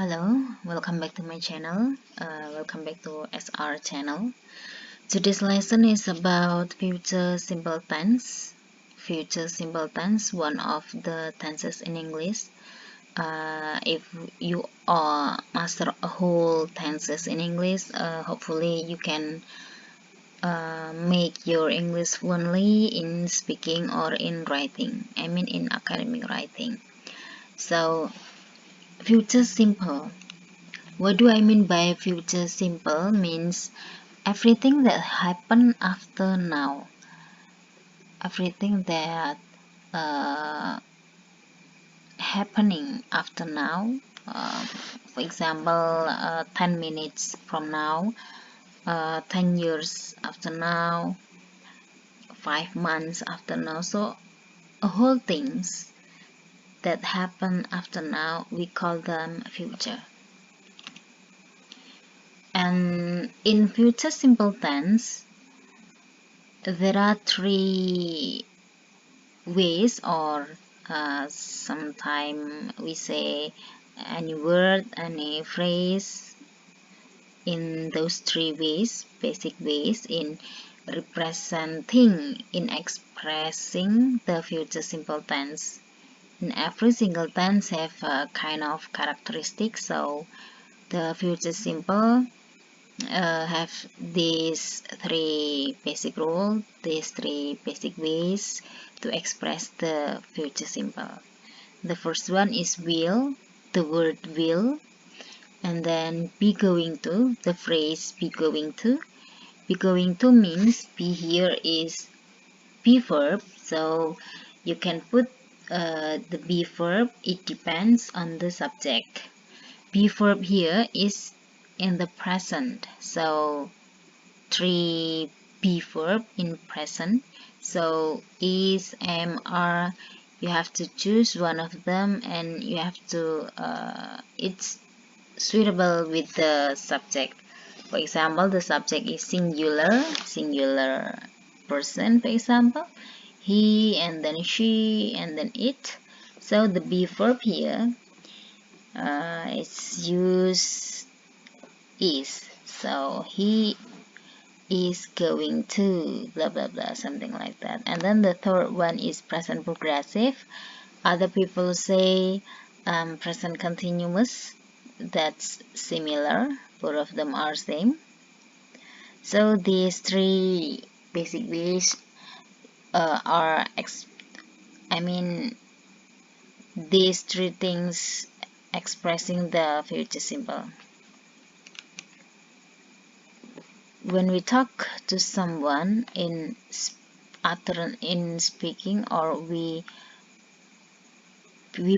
Hello, welcome back to my channel. Welcome back to SR channel. Today's lesson is about future simple tense. Future simple tense, one of the tenses in English. If you master a whole tenses in English, hopefully you can make your English fluently in speaking or in writing. I mean in academic writing. So, future simple. What do I mean by future simple? Means everything that happen after now. Everything that happening after now. For example, 10 minutes from now, 10 years after now, 5 months after now. So, whole things that happen after now, we call them future. And in future simple tense, there are three ways, or sometimes we say any word, any phrase in those three ways, basic ways in representing, in expressing the future simple tense. In every single tense have a kind of characteristic, so the future simple have these three basic rules, these three basic ways to express the future simple. The first one is will, the word will, and then be going to, the phrase be going to. Be going to means be here is be verb, so you can put the be verb, it depends on the subject. Be verb here is in the present, so three be verb in present, so is, am, are, you have to choose one of them, and you have to it's suitable with the subject. For example, the subject is singular person, for example he, and then she, and then it. So the be verb here it's used is, so he is going to blah blah blah, something like that. And then the third one is present progressive. Other people say present continuous, that's similar, both of them are same. So these three basic ways are these three things expressing the future simple. When we talk to someone in speaking, or we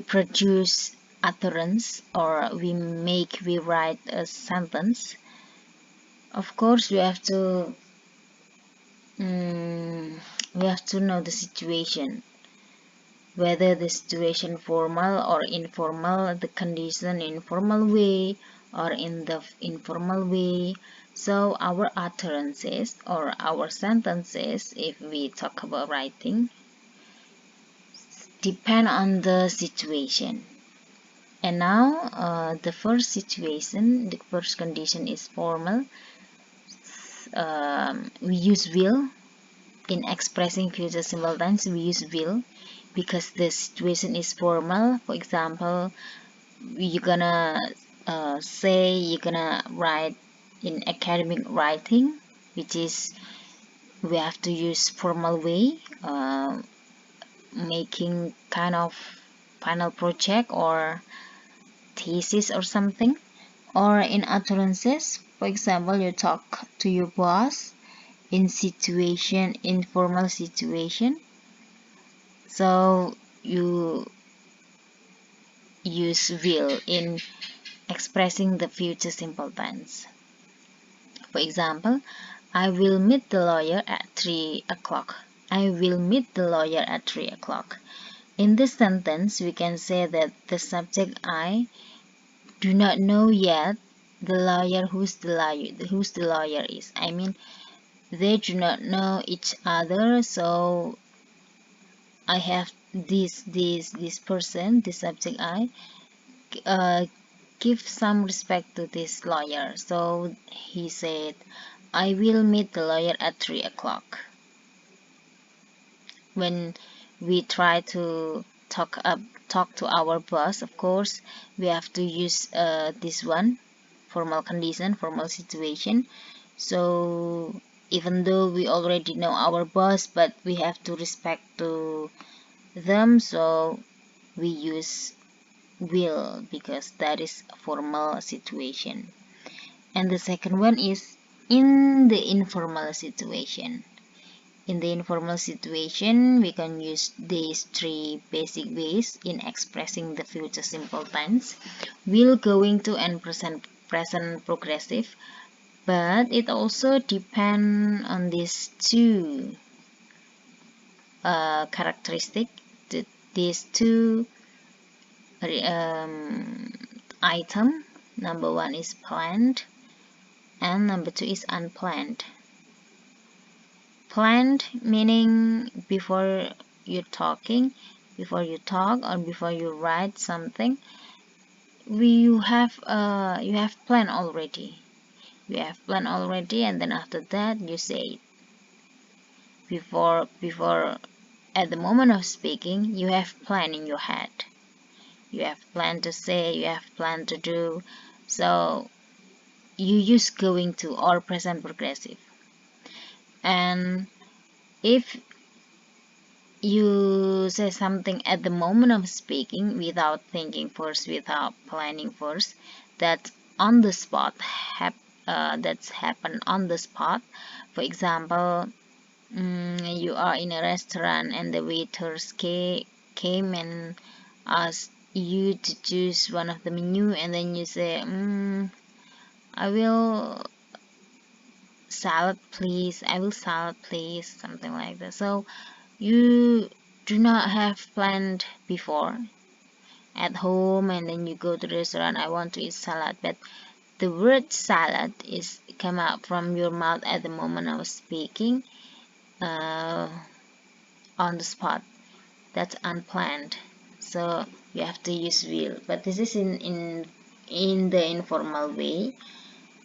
produce utterance, or we write a sentence, of course we have to know the situation, whether the situation formal or informal, the condition in formal way or in the informal way. So our utterances or our sentences, if we talk about writing, depend on the situation. And now the first situation, the first condition is formal. We use will in expressing future simple tense. We use will because the situation is formal. For example, you're gonna you're gonna write in academic writing, which is we have to use formal way, making kind of final project or thesis or something. Or in utterances, for example, you talk to your boss in informal situation, so you use will in expressing the future simple tense. For example, I will meet the lawyer at 3 o'clock. I will meet the lawyer at 3 o'clock. In this sentence, we can say that the subject I do not know yet the lawyer who's the lawyer is. I mean, they do not know each other, so I have this person, the subject I, give some respect to this lawyer. So he said, I will meet the lawyer at 3 o'clock. When we try to talk to our boss, of course, we have to use this one, formal condition, formal situation. So even though we already know our boss, but we have to respect to them, so we use will because that is a formal situation. And the second one is in the informal situation. In the informal situation, we can use these three basic ways in expressing the future simple tense: will, going to, and present progressive. But it also depends on these two characteristics, these two item. Number one is planned and number two is unplanned. Planned meaning before you talk or before you write something, you have planned already. And then after that you say it. Before at the moment of speaking, you have planned in your head. You have planned to say, you have planned to do. So you use going to or present progressive. And if you say something at the moment of speaking without thinking first, without planning first, that's on the spot, that's happened on the spot. For example, you are in a restaurant and the waiters came and asked you to choose one of the menu, and then you say, I will salad please, something like that. So you do not have planned before at home, and then you go to the restaurant, I want to eat salad, but the word salad is come out from your mouth at the moment of speaking, on the spot. That's unplanned. So you have to use will, but this is in the informal way.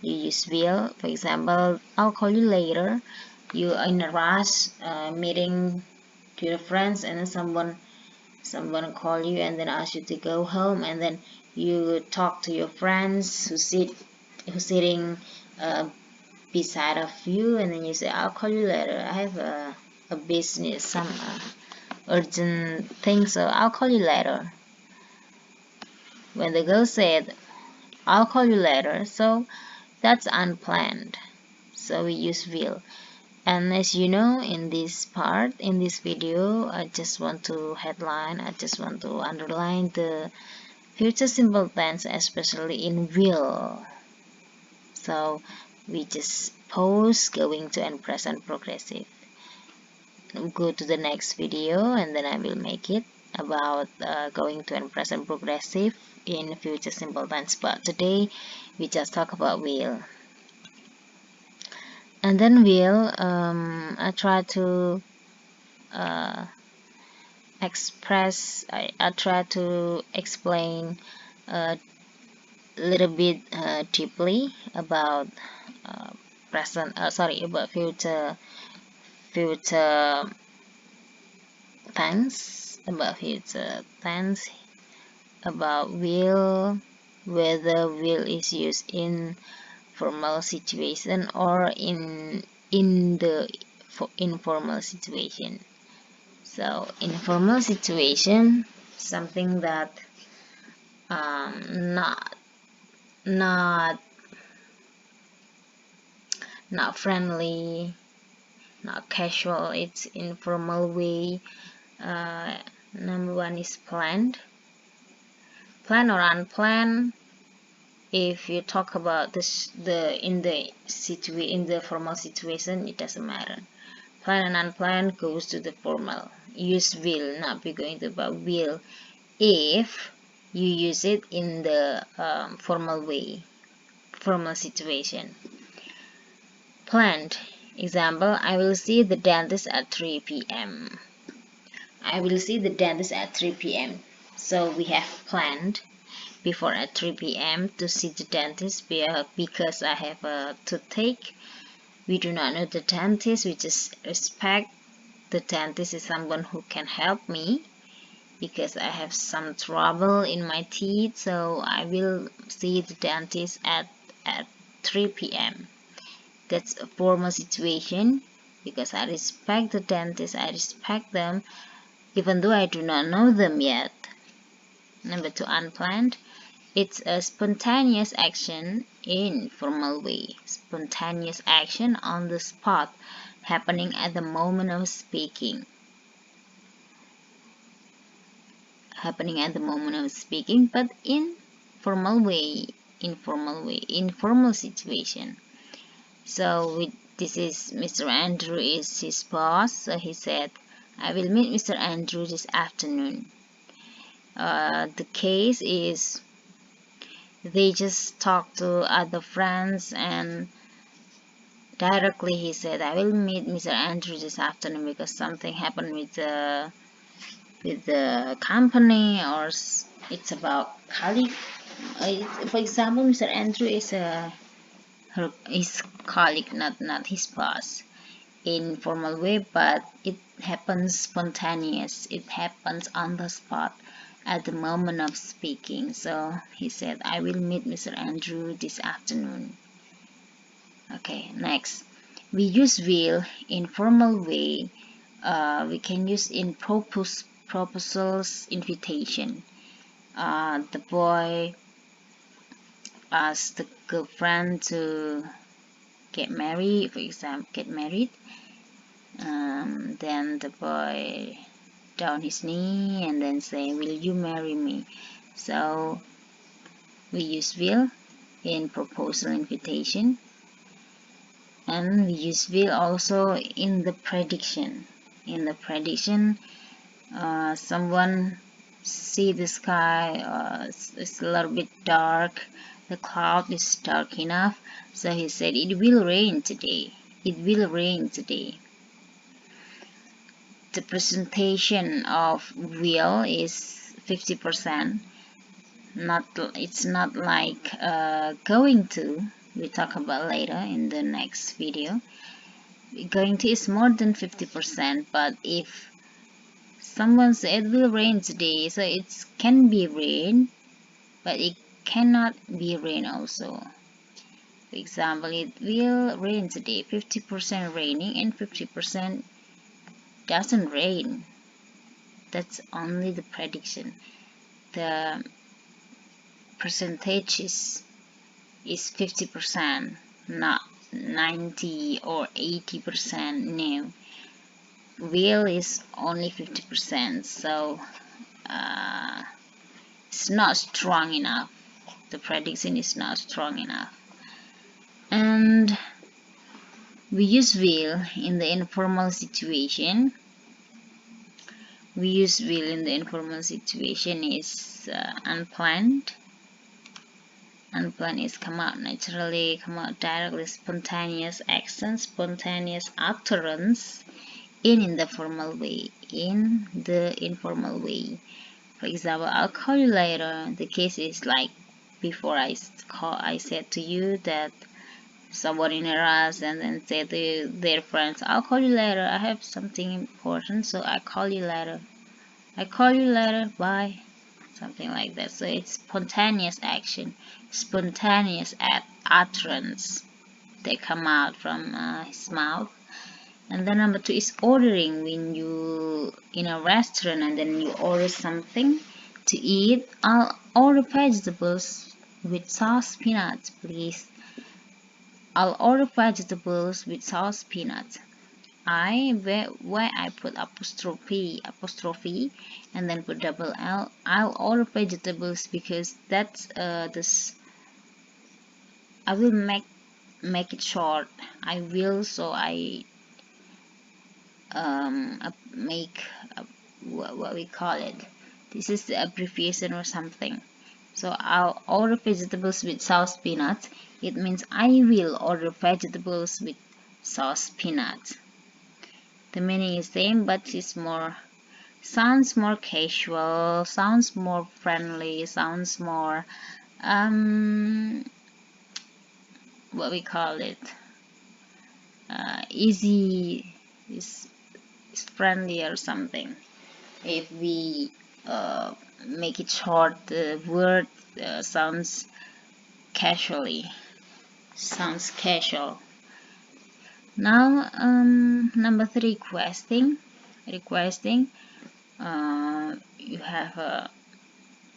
You use will. For example, I'll call you later. You are in a rush, meeting to your friends, and then someone call you and then ask you to go home, and then you talk to your friends who's sitting beside of you, and then you say, I'll call you later, I have a business, some urgent thing, so I'll call you later. When the girl said, I'll call you later, so that's unplanned, so we use will. And as you know, in this video, I just want to underline the future simple tense, especially in will. So we just pause going to and present progressive. Go to the next video and then I will make it about going to and present progressive in future simple tense, but today we just talk about will. And then will, I try to I try to explain a little bit deeply about about future tense, about will, whether will is used in formal situation or in the informal situation. So informal situation, something that not friendly, not casual, it's informal way. Number one is planned or unplanned. If you talk about this in the formal situation, it doesn't matter. Planned and unplanned goes to the formal. Use will, not be going to about will if you use it in the formal way, formal situation. Planned. Example, I will see the dentist at 3 p.m. I will see the dentist at 3 p.m. So we have planned. before at 3 p.m. to see the dentist because I have a toothache. We do not know the dentist, we just respect the dentist is someone who can help me because I have some trouble in my teeth, so I will see the dentist at 3 p.m. That's a formal situation because I respect the dentist, I respect them even though I do not know them yet. Number 2, unplanned. It's a spontaneous action in formal way. Spontaneous action on the spot, happening at the moment of speaking. Happening at the moment of speaking, but in formal way, informal situation. So this is Mr. Andrew is his boss, so he said, I will meet Mr. Andrew this afternoon. The case is they just talk to other friends and directly he said, I will meet Mr. Andrew this afternoon because something happened with the company, or it's about colleague. For example, Mr. Andrew is his colleague, not his boss, in formal way, but it happens spontaneous. It happens on the spot at the moment of speaking. So he said, I will meet Mr. Andrew this afternoon. Okay, next. We use will in formal way. We can use in proposals, invitation. The boy asked the girlfriend to get married, for example, get married. Then the boy down his knee and then say, will you marry me? So we use will in proposal, invitation, and we use will also in the prediction. In the prediction, someone see the sky, it's a little bit dark, the cloud is dark enough, so he said it will rain today. It will rain today. The presentation of will is 50%. It's not like going to. We talk about later in the next video. Going to is more than 50%, but if someone said it will rain today, so it can be rain, but it cannot be rain also. For example, it will rain today, 50% raining and 50% doesn't rain. That's only the prediction. The percentage is 50%, not 90 or 80%. No, will is only 50%, so it's not strong enough. The prediction is not strong enough. And we use will in the informal situation. We use will in the informal situation is unplanned. Unplanned is come out naturally, come out directly, spontaneous action, spontaneous utterance in the formal way, in the informal way. For example, I'll call you later. The case is like before I said to you that someone in a rush and then say to their friends, I'll call you later, I have something important, so I call you later. I call you later, bye. Something like that. So it's spontaneous action, spontaneous utterance. They come out from his mouth. And then number 2 is ordering. When you in a restaurant and then you order something to eat, I'll order vegetables with sauce peanuts, please. I'll order vegetables with sauce peanuts. Where I put apostrophe and then put double L. I'll order vegetables because that's this. I will make it short. I will, so I make what we call it. This is the abbreviation or something. So I'll order vegetables with sauce peanuts. It means I will order vegetables with sauce peanuts. The meaning is same, but it's more sounds more casual, sounds more friendly, sounds more what we call it, easy, is friendly or something. If we make it short, the word sounds casually, sounds casual. Now number 3, requesting. You have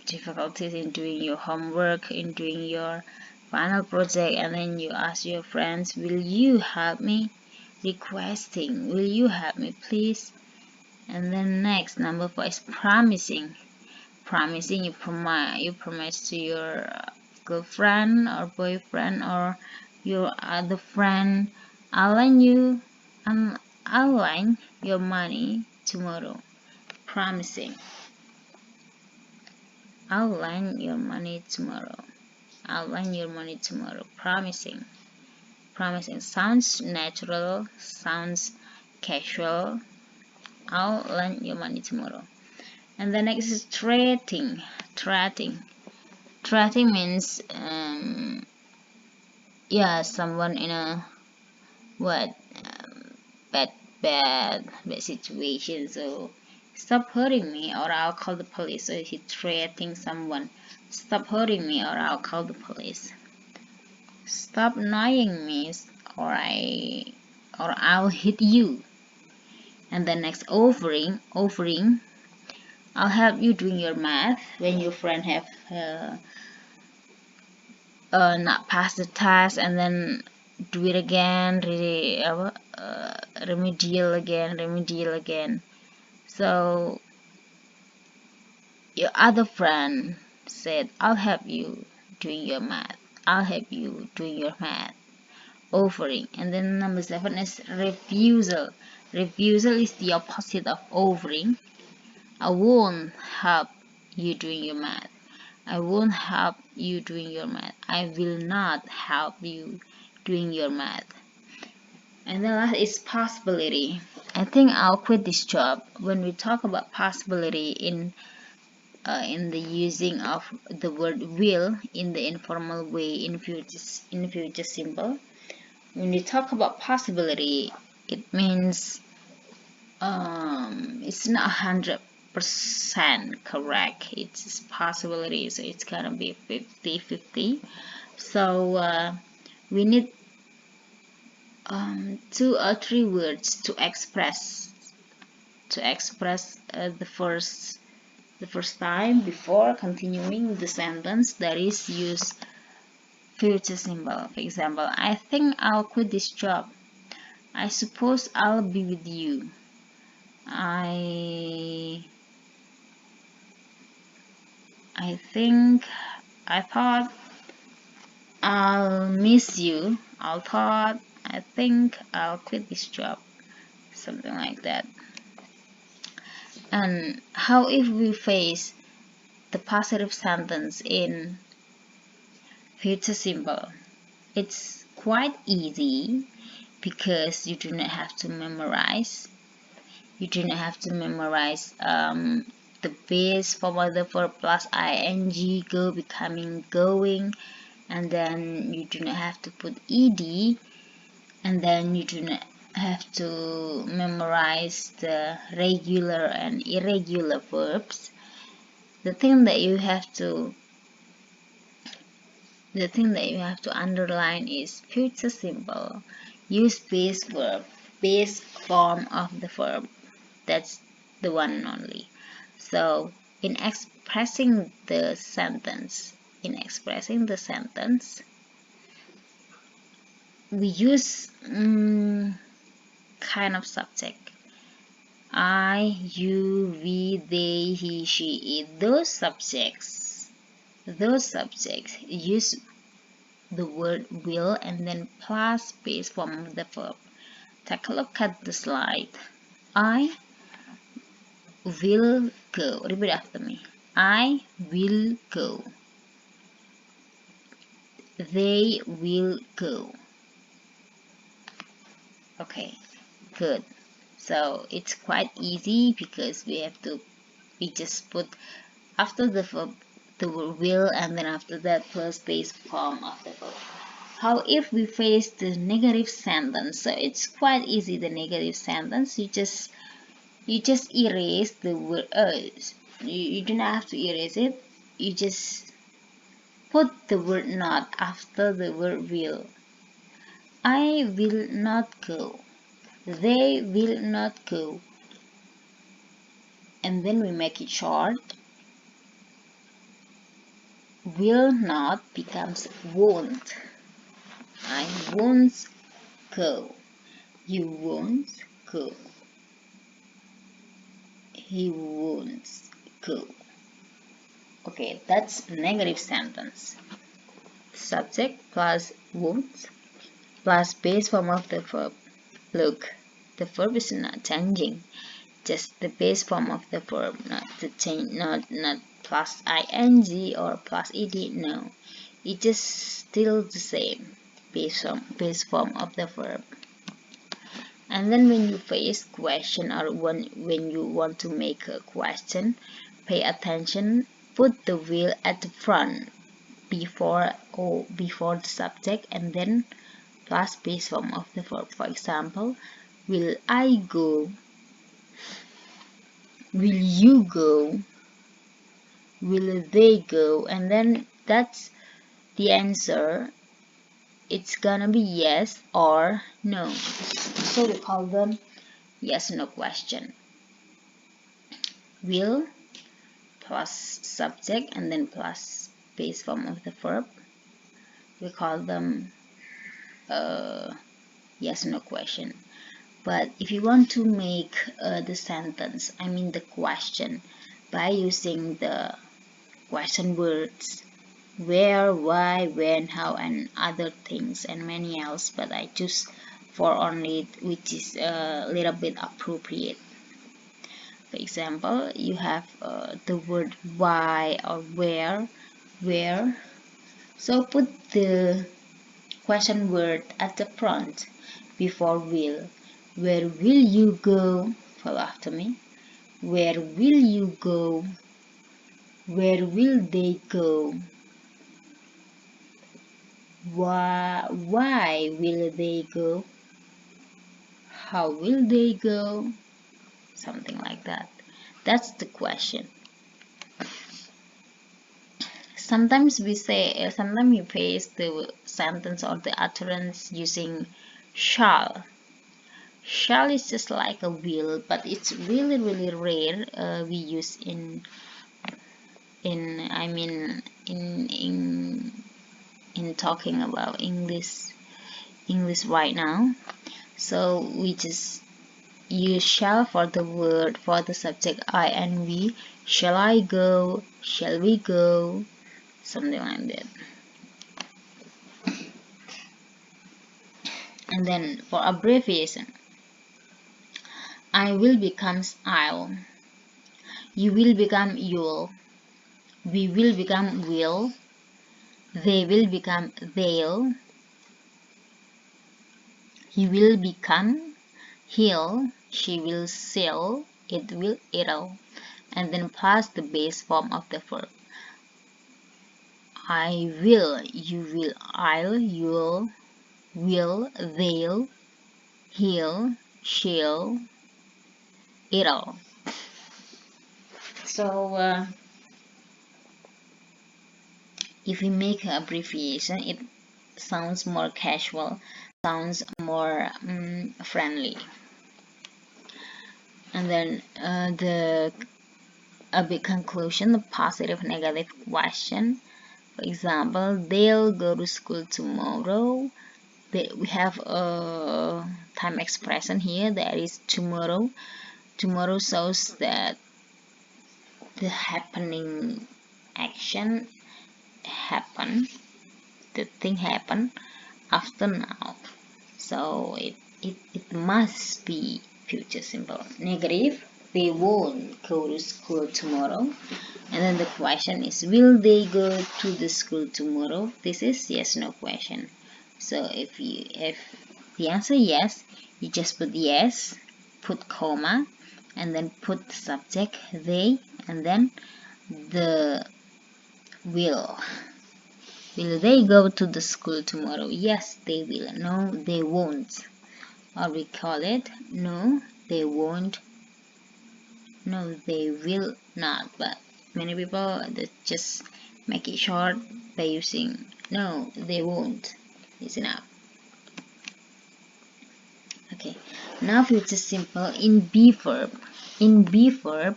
difficulties in doing your homework, in doing your final project, and then you ask your friends, will you help me? Requesting, will you help me please? And then next, number 4 is promising. Promising, you promise to your girlfriend or boyfriend or your other friend, I'll lend your money tomorrow. Promising, I'll lend your money tomorrow. I'll lend your money tomorrow. Promising. Promising sounds natural, sounds casual. I'll lend your money tomorrow. And the next is threatening. Threatening means yeah, someone in a what bad situation. So stop hurting me or I'll call the police. So he's threatening someone. Stop hurting me or I'll call the police. Stop annoying me or I'll hit you. And the next, offering. I'll help you doing your math when your friend have not passed the task and then do it again, really remedial again. So your other friend said, I'll help you doing your math. I'll help you doing your math. Offering. And then number 7 is refusal. Refusal is the opposite of offering. I won't help you doing your math. I won't help you doing your math. I will not help you doing your math. And the last is possibility. I think I'll quit this job. When we talk about possibility in the using of the word will in the informal way in future simple, when we talk about possibility, it means it's not 100% correct. It's possibility, so it's gonna be 50-50. So we need 2 or 3 words to express the first time before continuing the sentence, that is use future simple. For example, I think I'll quit this job. I suppose I'll be with you. I thought I'll miss you. I think I'll quit this job. Something like that. And how if we face the positive sentence in future simple? It's quite easy because you do not have to memorize. You do not have to memorize the base form of the verb plus ing, go becoming going, and then you do not have to put ed, and then you do not have to memorize the regular and irregular verbs. The thing that you have to underline is future simple. Use base form of the verb. That's the one and only. So in expressing the sentence, we use kind of subject. I, you, we, they, he, she, it. Those subjects use the word will and then plus base form of the verb. Take a look at the slide. I will go. Repeat after me. I will go. They will go. Okay, good. So it's quite easy because we have to we just put after the verb the word will, and then after that plus base form of the verb. How if we face the negative sentence? So it's quite easy. The negative sentence, you just erase the word. You don't have to erase it. You just put the word not after the word will. I will not go. They will not go. And then we make it short. Will not becomes won't. I won't go. You won't go. He won't go. Okay, that's negative sentence. Subject plus won't plus base form of the verb. Look, the verb is not changing. Just the base form of the verb, not the change, not plus ing or plus ed. No, it's just still the same base form of the verb. And then when you face question or when you want to make a question, pay attention. Put the will at the front before the subject, and then plus base form of the verb. For example, will I go? Will you go? Will they go? And then that's the answer. It's gonna be yes or no. So we call them yes no question. Will plus subject and then plus base form of the verb. We call them yes no question. But if you want to make the sentence, I mean the question, by using the question words where, why, when, how, and other things and many else, but I choose for only which is a little bit appropriate. For example, you have the word why or where, so put the question word at the front before will. Where will you go? Follow after me. Where will you go? Where will they go? Why will they go? How will they go? Something like that. That's the question. Sometimes we face the sentence or the utterance using shall. Shall is just like a will, but it's really rare we use in talking about English right now. So we just use shall for the word, for the subject I and we. Shall I go? Shall we go? Something like that. And then for abbreviation, I will becomes I'll. You will become you'll. We will become will. They will become they'll. He will become he'll. She will she'll. It will it'll. And then plus the base form of the verb. I will, you will, I'll, you'll, will, they'll, he'll, she'll, it'll. So if we make an abbreviation, it sounds more casual, sounds more friendly. And then a big conclusion, the positive negative question. For example, they'll go to school tomorrow. We have a time expression here, that is tomorrow. Tomorrow shows that the happening action happen, the thing happen after now. So it must be future simple. Negative, they won't go to school tomorrow. And then the question is, will they go to the school tomorrow? This is yes no question. So if the answer yes, you just put yes, put comma, and then put the subject they, and then the will. Will they go to the school tomorrow? Yes, they will. No, they won't. Or we call it no, they won't. No, they will not. But many people they just make it short by using no, they won't. It's enough. Okay, now future simple in be verb. In be verb,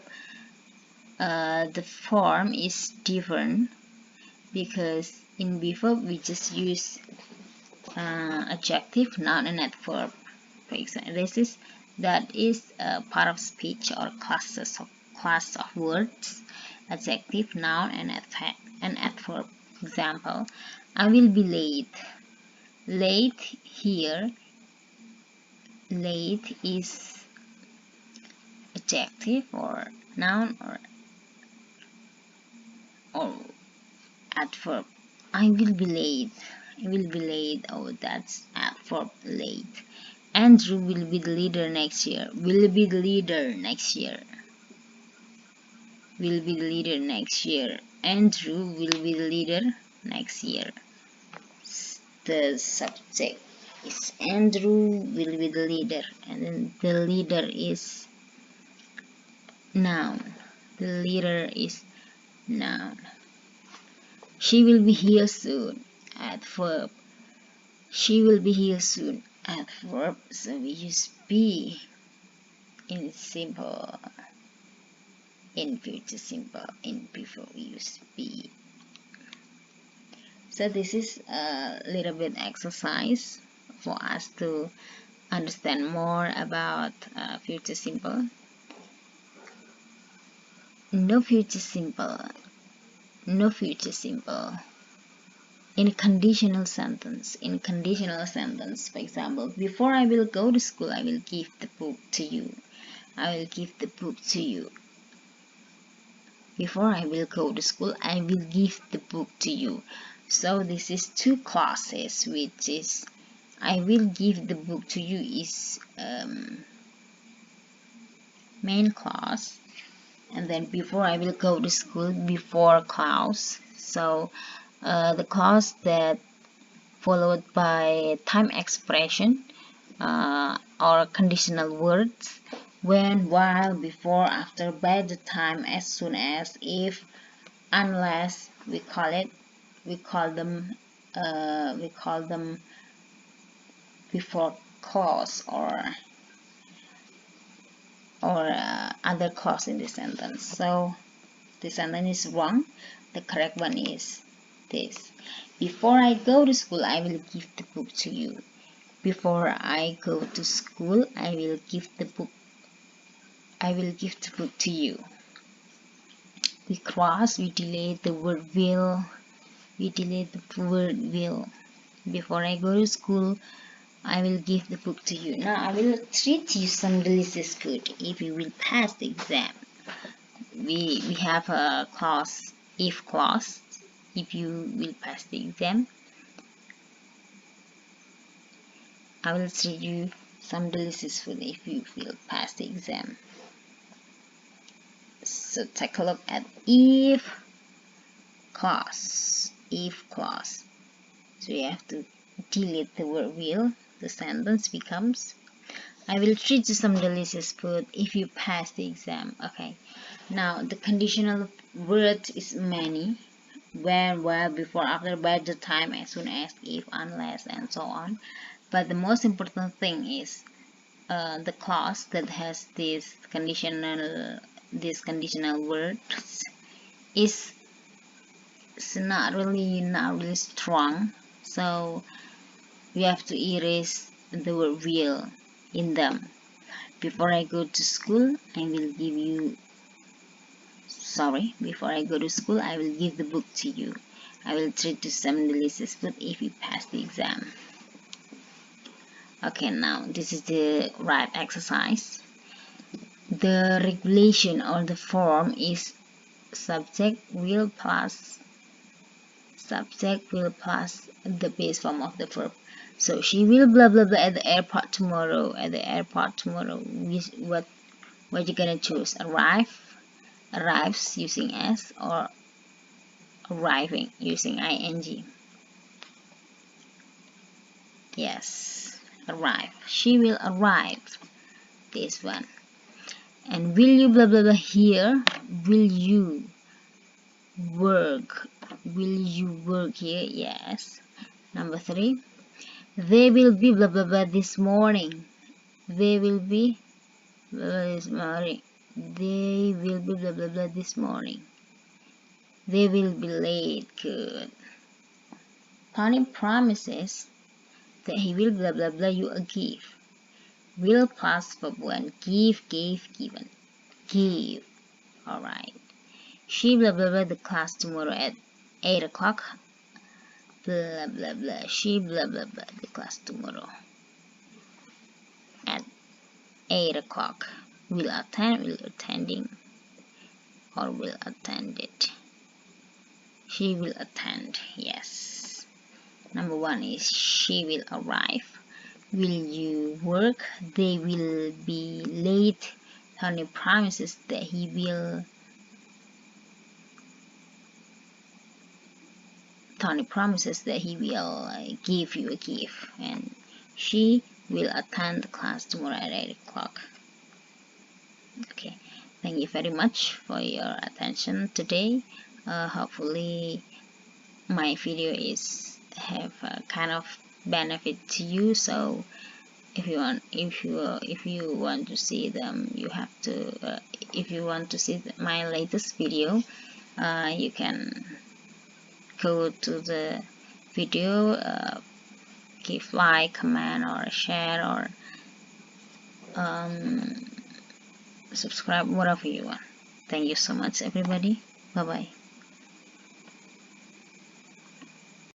the form is different because in be verb we just use adjective, noun, and adverb. For example, that is part of speech or class of words, adjective, noun, and adverb. Example: I will be late. Late here. Late is adjective or noun or adverb. I will be late. I will be late. Oh, that's adverb, late. Andrew will be the leader next year. Will be the leader next year. Will be the leader next year. Andrew will be the leader next year. The subject is Andrew will be the leader, and then the leader is noun. The leader is noun. She will be here soon. Adverb. She will be here soon. Adverb. So we use be in simple. In future simple. In before we use be. So this is a little bit exercise for us to understand more about future simple. No future simple. No future simple. In conditional sentence. In conditional sentence, for example, before I will go to school, I will give the book to you. I will give the book to you. Before I will go to school, I will give the book to you. So this is two clauses, which is I will give the book to you is main clause, and then before I will go to school, before clause. So the clause that followed by time expression or conditional words: when, while, before, after, by the time, as soon as, if, unless. We call them before clause or other clause in the sentence. So the sentence is wrong. The correct one is this: before I go to school, I will give the book to you. Before I go to school, I will give the book to you. We delay the word will. Before I go to school, I will give the book to you. Now I will treat you some delicious food if you will pass the exam. We have a clause, if clause. If you will pass the exam, I will treat you some delicious food if you will pass the exam. So take a look at if clause. If clause. So you have to delete the word will. The sentence becomes I will treat you some delicious food if you pass the exam. Okay. Now the conditional word is many. When, where, before, after, by the time, as soon as, if, unless, and so on. But the most important thing is the clause that has these conditional words is not really strong. So we have to erase the word will in them. Before I go to school, before I go to school, I will give the book to you. I will treat you some delicious food if you pass the exam. Okay, now this is the right exercise. The regulation or the form is subject will plus the base form of the verb. So she will blah blah blah at the airport tomorrow. What you gonna choose? Arrive, arrives using s, or arriving using ing. Yes, arrive. She will arrive. This one. And will you blah blah blah here? Will you work? Will you work here? Yes. Number 3. They will be blah blah blah this morning. They will be blah blah this morning. They will be blah blah blah this morning. They will be late. Good. Tony promises that he will blah blah blah you a gift. Will plus verb 1. Give, gave, given. Give. Alright. She blah blah blah the class tomorrow at 8 o'clock. Blah blah blah. She blah blah blah the class tomorrow at 8 o'clock. Will attend, will attending, or will attend it. She will attend. Yes. Number 1 is she will arrive. Will you work? They will be late. Tony promises that he will give you a gift, and she will attend the class tomorrow at 8 o'clock. Okay, thank you very much for your attention today. Hopefully my video have a kind of benefit to you. So if you want to see them, you have to if you want to see my latest video, you can go to the video, give like, comment, or share, or subscribe, whatever you want. Thank you so much, everybody. Bye bye.